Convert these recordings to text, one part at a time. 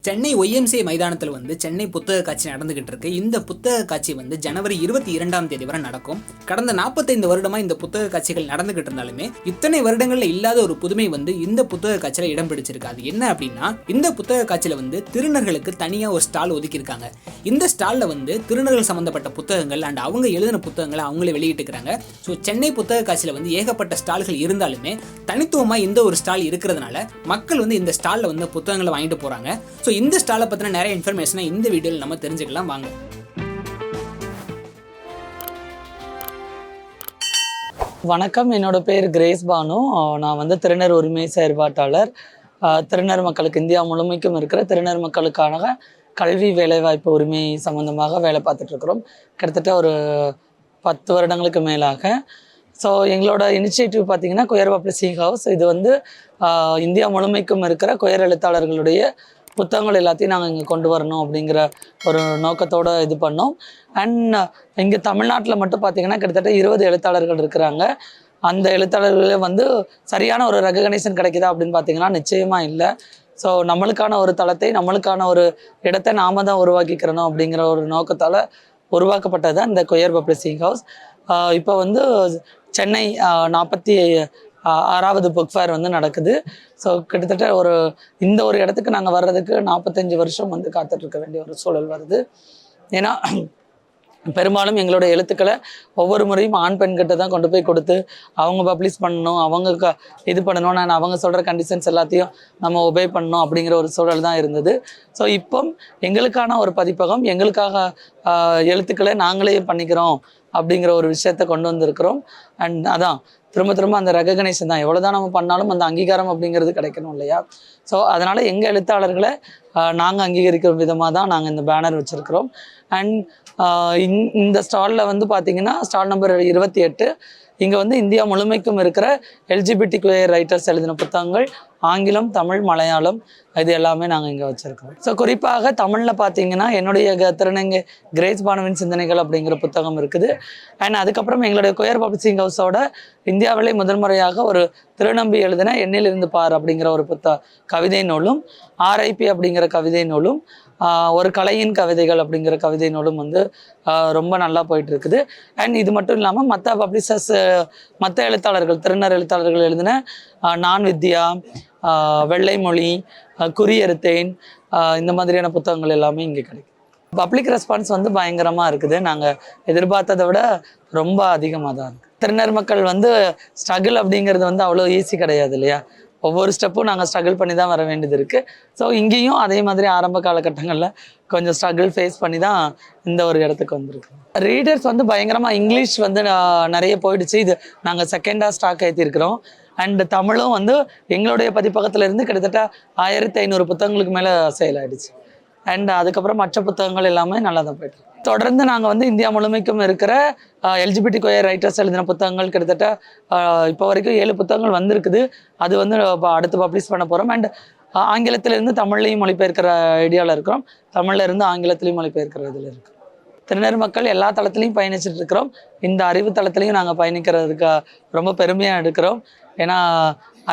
Chennai YMCA மைதானத்தில் சென்னை புத்தக காட்சி நடந்துகிட்டு இருக்கு. இந்த புத்தக காட்சி ஜனவரி 22ஆம் தேதி வரை நடக்கும். கடந்த 45 வருடமா இந்த புத்தக காட்சிகள் நடந்துகிட்டு இருந்தாலுமே இத்தனை வருடங்கள்ல இல்லாத ஒரு புதுமை இந்த புத்தக காட்சியில இடம் பிடிச்சிருக்கு. அது என்ன அப்படின்னா, இந்த புத்தக காட்சியில திருநர்களுக்கு தனியா ஒரு ஸ்டால் ஒதுக்கி இருக்காங்க. இந்த ஸ்டால்ல திருநர்கள் சம்பந்தப்பட்ட புத்தகங்கள் அண்ட் அவங்க எழுதின புத்தகங்களை அவங்களே வெளியிட்டுக்கிறாங்க. ஸோ சென்னை புத்தக காட்சியில ஏகப்பட்ட ஸ்டால்கள் இருந்தாலுமே தனித்துவமா இந்த ஒரு ஸ்டால் இருக்கிறதுனால மக்கள் இந்த ஸ்டால்ல புத்தகங்களை வாங்கிட்டு போறாங்க. ஸோ இந்த ஸ்டாலை பற்றின நிறைய இன்ஃபர்மேஷனை இந்த வீடியோவில் நம்ம தெரிஞ்சுக்கலாம் வாங்க. வணக்கம், என்னோட பேர் கிரேஸ் பானு. நான் திருநர் உரிமை செயற்பாட்டாளர். திருநர் மக்களுக்கு இந்தியா முழுமைக்கும் இருக்கிற திருநர் மக்களுக்கான கல்வி வேலைவாய்ப்பு உரிமை சம்மந்தமாக வேலை பார்த்துட்டு இருக்கிறோம். கிட்டத்தட்ட ஒரு 10 வருடங்களுக்கு மேலாக. ஸோ எங்களோட இனிஷியேட்டிவ் பார்த்தீங்கன்னா குயர் பப்ளிஷிங் ஹவுஸ். இது இந்தியா முழுமைக்கும் இருக்கிற குயர் எழுத்தாளர்களுடைய புத்தகங்கள் எல்லாத்தையும் நாங்கள் இங்கே கொண்டு வரணும் அப்படிங்கிற ஒரு நோக்கத்தோடு இது பண்ணோம். அண்ட் இங்கே தமிழ்நாட்டில் மட்டும் பார்த்திங்கன்னா கிட்டத்தட்ட 20 எழுத்தாளர்கள் இருக்கிறாங்க. அந்த எழுத்தாளர்களே சரியான ஒரு ரெகக்னைசேஷன் கிடைக்குதா அப்படின்னு பார்த்திங்கன்னா நிச்சயமாக இல்லை. ஸோ நம்மளுக்கான ஒரு தளத்தை, நம்மளுக்கான ஒரு இடத்தை நாம தான் உருவாக்கிக்கிறணும் அப்படிங்கிற ஒரு நோக்கத்தால் உருவாக்கப்பட்டது தான் இந்த குயர் பப்ளிஷிங் ஹவுஸ். இப்போ சென்னை 46வது புக் ஃபேர் நடக்குது. ஸோ கிட்டத்தட்ட இந்த ஒரு இடத்துக்கு நாங்கள் வர்றதுக்கு 45 வருஷம் காத்துட்ருக்க வேண்டிய ஒரு சூழல் வருது. ஏன்னா பெரும்பாலும் எங்களுடைய எழுத்துக்களை ஒவ்வொரு முறையும் ஆண் பெண்கிட்ட தான் கொண்டு போய் கொடுத்து அவங்க பப்ளிஷ் பண்ணணும், அவங்க இது பண்ணணும், நான் அவங்க சொல்கிற கண்டிஷன்ஸ் எல்லாத்தையும் நம்ம ஒபே பண்ணணும் அப்படிங்கிற ஒரு சூழல் தான் இருந்தது. ஸோ இப்போ எங்களுக்கான ஒரு பதிப்பகம், எங்களுக்காக எழுத்துக்களை நாங்களே பண்ணிக்கிறோம் அப்படிங்கிற ஒரு விஷயத்த கொண்டு வந்திருக்கிறோம். அண்ட் அதான் திரும்ப அந்த ரெகக்னைசேஷன் தான். எவ்வளோதான் நம்ம பண்ணாலும் அந்த அங்கீகாரம் அப்படிங்கிறது கிடைக்கணும் இல்லையா? ஸோ அதனால் எங்கள் எழுத்தாளர்களை நாங்கள் அங்கீகரிக்கிற விதமாக தான் நாங்கள் இந்த பேனர் வச்சுருக்கிறோம். அண்ட் இந்த ஸ்டாலில் பார்த்திங்கன்னா ஸ்டால் நம்பர் 28. இங்கே இந்தியா முழுமைக்கும் இருக்கிற LGBTQ ரைட்டர்ஸ் எழுதின புத்தகங்கள் ஆங்கிலம், தமிழ், மலையாளம் இது எல்லாமே நாங்கள் இங்கே வச்சுருக்கோம். ஸோ குறிப்பாக தமிழில் பார்த்திங்கன்னா என்னுடைய திருநங்கை கிரேஸ் பானுவின் சிந்தனைகள் அப்படிங்கிற புத்தகம் இருக்குது. அண்ட் அதுக்கப்புறம் எங்களுடைய குயர் பப்ளிஷிங் ஹவுஸோட இந்தியாவிலே முதல் முறையாக ஒரு திருநம்பி எழுதின எண்ணிலிருந்து பார் அப்படிங்கிற ஒரு கவிதை நூலும், RIP அப்படிங்கிற கவிதை நூலும், ஒரு கலையின் கவிதைகள் அப்படிங்கிற கவிதை நூலும் ரொம்ப நல்லா போயிட்டு இருக்குது. அண்ட் இது மட்டும் இல்லாமல் மற்ற பப்ளிஷர்ஸ், மற்ற எழுத்தாளர்கள், திருநர் எழுத்தாளர்கள் எழுதின நான் வித்யா, வெள்ளை மொழி, குறியறுத்தேன், இந்த மாதிரியான புத்தகங்கள் எல்லாமே இங்கே கிடைக்கும். பப்ளிக் ரெஸ்பான்ஸ் பயங்கரமாக இருக்குது. நாங்கள் எதிர்பார்த்ததை விட ரொம்ப அதிகமாக தான் இருக்குது. திருநர் மக்கள் ஸ்ட்ரகிள் அப்படிங்கிறது அவ்வளோ ஈஸி கிடையாது இல்லையா? ஒவ்வொரு ஸ்டெப்பும் நாங்கள் ஸ்ட்ரகிள் பண்ணி தான் வர வேண்டியது இருக்குது. ஸோ இங்கேயும் அதே மாதிரி ஆரம்ப காலகட்டங்களில் கொஞ்சம் ஸ்ட்ரகிள் ஃபேஸ் பண்ணி தான் இந்த ஒரு இடத்துக்கு வந்திருக்கு. ரீடர்ஸ் பயங்கரமாக இங்கிலீஷ் நிறைய போயிடுச்சு. இது நாங்கள் செகண்டாக ஸ்டாக் ஏற்றிருக்கிறோம். அண்ட் தமிழும் எங்களுடைய பதிப்பகத்தில் இருந்து கிட்டத்தட்ட 1500 புத்தகங்களுக்கு மேலே சேல் ஆகிடுச்சு. அண்ட் அதுக்கப்புறம் மற்ற புத்தகங்கள் எல்லாமே நல்லா தான் போயிட்டு தொடர்ந்து நாங்கள் இந்தியா முழுமைக்கும் இருக்கிற LGBTQ ரைட்டர்ஸ் எழுதின புத்தகங்கள் கிட்டத்தட்ட இப்போ வரைக்கும் 7 புத்தகங்கள் வந்திருக்குது. அது அடுத்து பப்ளிஷ் பண்ண போகிறோம். அண்ட் ஆங்கிலத்திலேருந்து தமிழ்லையும் மொழிபெயர்க்கிற ஐடியாவில் இருக்கிறோம். தமிழில் இருந்து ஆங்கிலத்திலையும் மொழிபெயர்க்கிற இதில் இருக்குது. திருநர் மக்கள் எல்லா தளத்துலையும் பயணிச்சுட்டு இருக்கிறோம். இந்த அறிவு தளத்துலையும் நாங்கள் பயணிக்கிறதுக்கு ரொம்ப பெருமையாக எடுக்கிறோம். ஏன்னா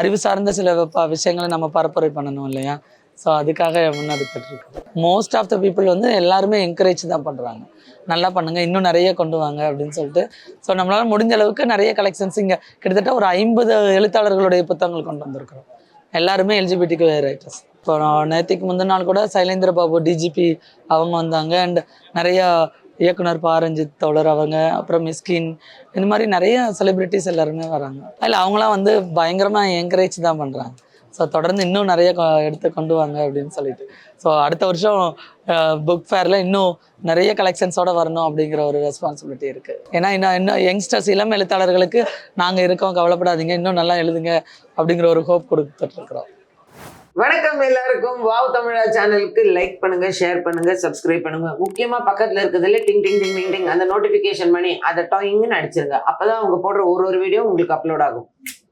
அறிவு சார்ந்த சில விஷயங்களை நம்ம பரப்புரை பண்ணணும் இல்லையா? ஸோ அதுக்காக முன்னெடுத்துட்டு இருக்கோம். மோஸ்ட் ஆஃப் த பீப்புள் எல்லாருமே என்கரேஜ் தான் பண்ணுறாங்க. நல்லா பண்ணுங்கள், இன்னும் நிறைய கொண்டு வாங்க அப்படின்னு சொல்லிட்டு. ஸோ நம்மளால் முடிஞ்ச அளவுக்கு நிறைய கலெக்ஷன்ஸ் இங்கே கிட்டத்தட்ட ஒரு 50 எழுத்தாளர்களுடைய புத்தகங்கள் கொண்டு வந்திருக்கிறோம். எல்லாருமே LGBTQ ரைட்டர்ஸ். இப்போ நேற்றுக்கு முந்தின நாள் கூட சைலேந்திர பாபு DGP அவங்க வந்தாங்க. அண்ட் நிறையா இயக்குனர் பாரஞ்சித் தோழர் அவங்க, அப்புறம் மிஸ்கின், இந்த மாதிரி நிறைய செலிப்ரிட்டிஸ் எல்லாருமே வராங்க. அதில் அவங்களாம் பயங்கரமாக என்கரேஜ் தான் பண்ணுறாங்க. ஸோ தொடர்ந்து இன்னும் நிறைய எடுத்து கொண்டு வாங்க அப்படின்னு சொல்லிட்டு. ஸோ அடுத்த வருஷம் புக் ஃபேரில் இன்னும் நிறைய கலெக்ஷன்ஸோடு வரணும் அப்படிங்கிற ஒரு ரெஸ்பான்சிபிலிட்டி இருக்குது. ஏன்னா இன்னும் யங்ஸ்டர்ஸ், இளம் எழுத்தாளர்களுக்கு நாங்கள் இருக்கோம், கவலைப்படாதீங்க, இன்னும் நல்லா எழுதுங்க அப்படிங்கிற ஒரு ஹோப் கொடுத்துட்ருக்குறோம். வணக்கம் எல்லாருக்கும். வாவ் தமிழா சேனலுக்கு லைக் பண்ணுங்க, ஷேர் பண்ணுங்க, சப்ஸ்கிரைப் பண்ணுங்க. முக்கியமா பக்கத்துல இருக்கிறதுல டிங் டிங் டிங் டிங் டிங் அந்த நோட்டிபிகேஷன் பண்ணி அதை டாயிங்னு அடிச்சிருங்க. அப்பதான் அவங்க போடுற ஒரு வீடியோ உங்களுக்கு அப்லோட் ஆகும்.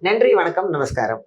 நன்றி, வணக்கம், நமஸ்காரம்.